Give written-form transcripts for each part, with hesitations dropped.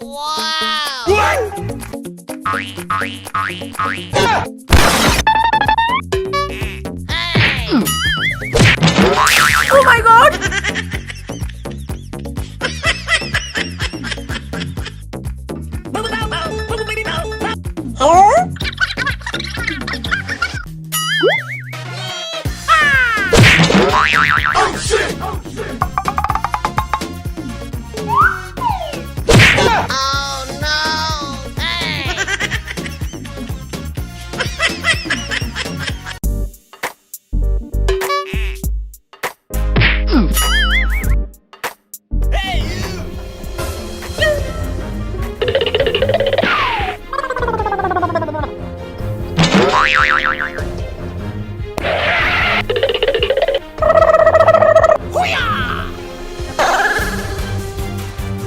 Wow! What? Hey! Oh my god! Hello? Oh shit! Oh no! Hey! Hey you!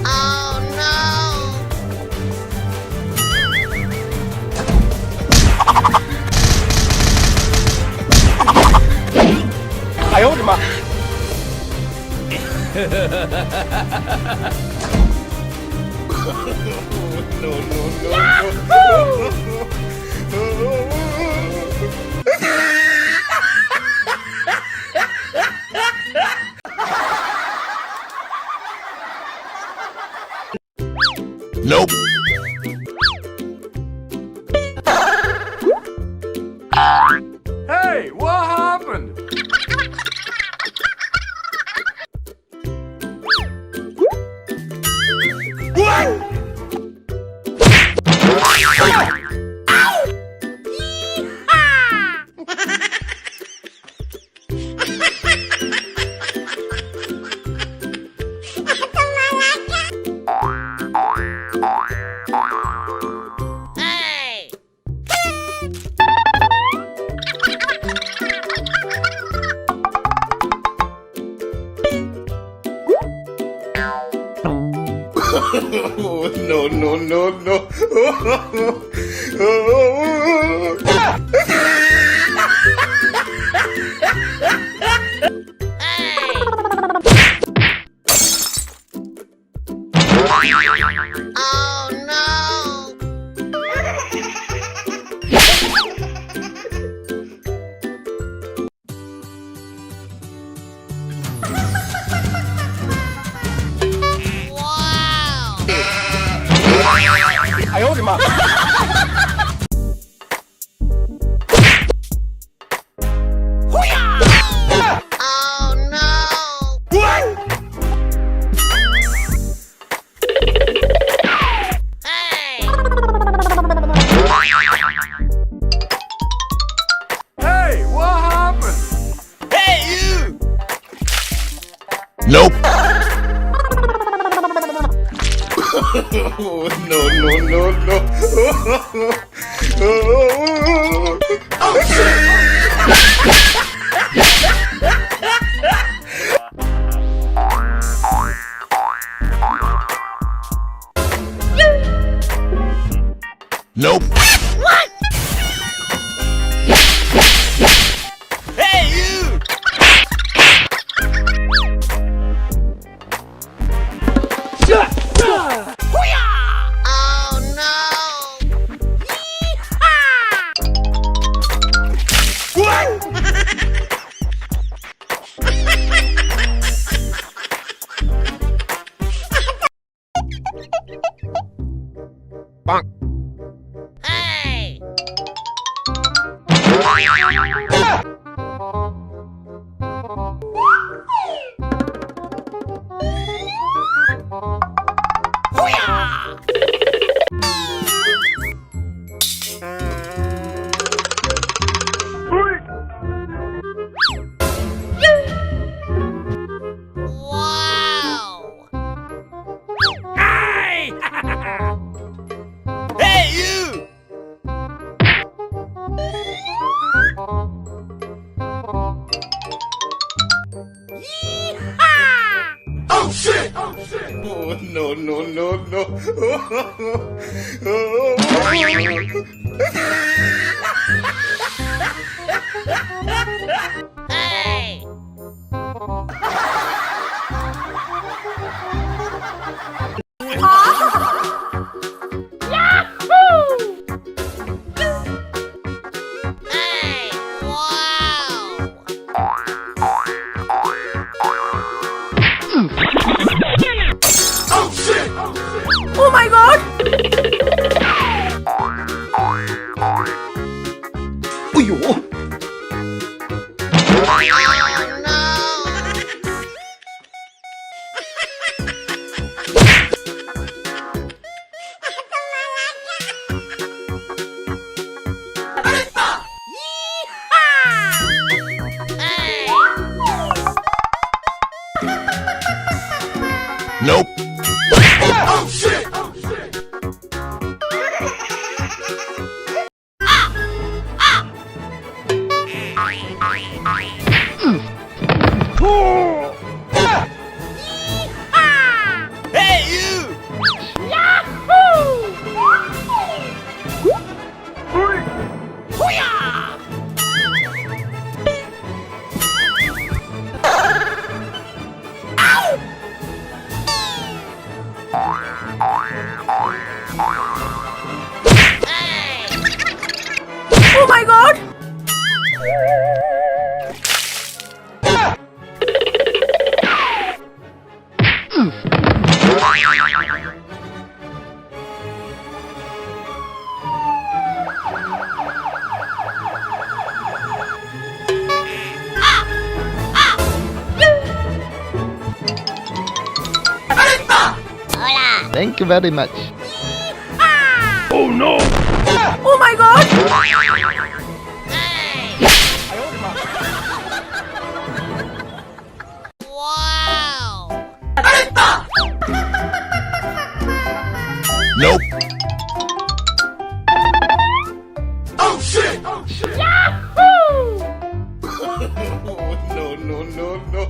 Oh no! I owed him a... Nope. Hey, what happened? What? Hey! No, no, no, no. Oh no! Wow! I owed him a... Oh no! What? Hey! Hey, what happened? Hey you! Nope. No, no, no, no. Oh shit! Nope. What? Hey you! Oh no! Bonk. Hey! Wow! Hey! Hey you! Oh shit! Oh shit! Oh, no, no, no, no. Hey! Nope. Oh shit! Hey, you! Hoo-yah! Hey! Oh my god! Hola! Thank you very much. Oh no! Oh my god! Hey! Wow! Nope. Oh shit! Oh shit! No, no, no, no.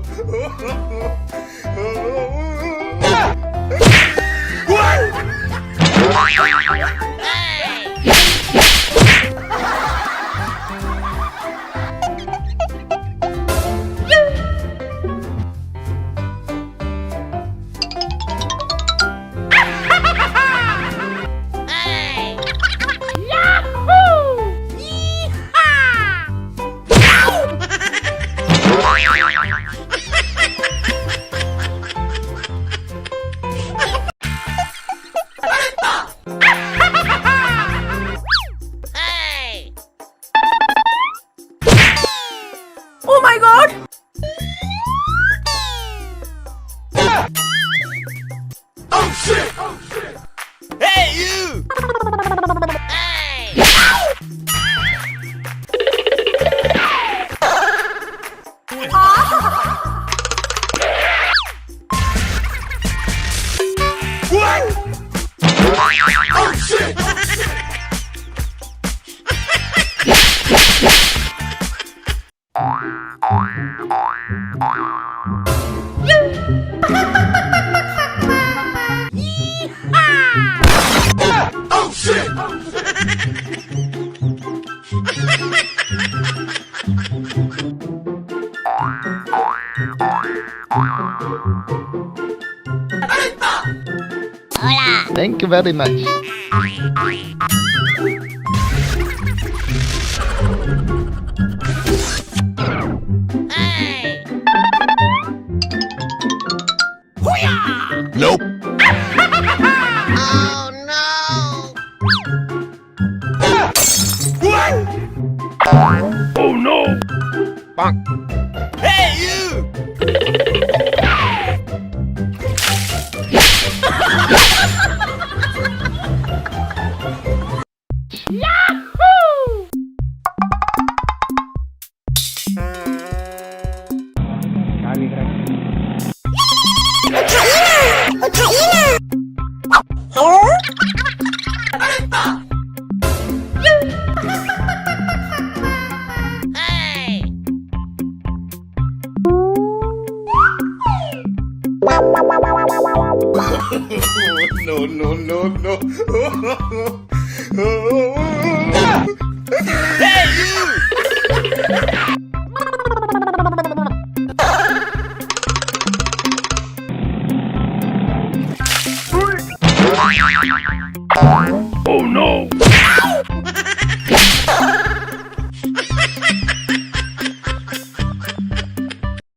Hey! Hey! Hey! Oh my god! Oh shit! Oh shit! Hey, you! Hey! Oh shit! Oh shit! Hola! Thank you very much. Hey! Hoo-yah! Nope. Oh no! Oh no! Hey, you! Hey! No, no, no, no. Hey, you! Oh no!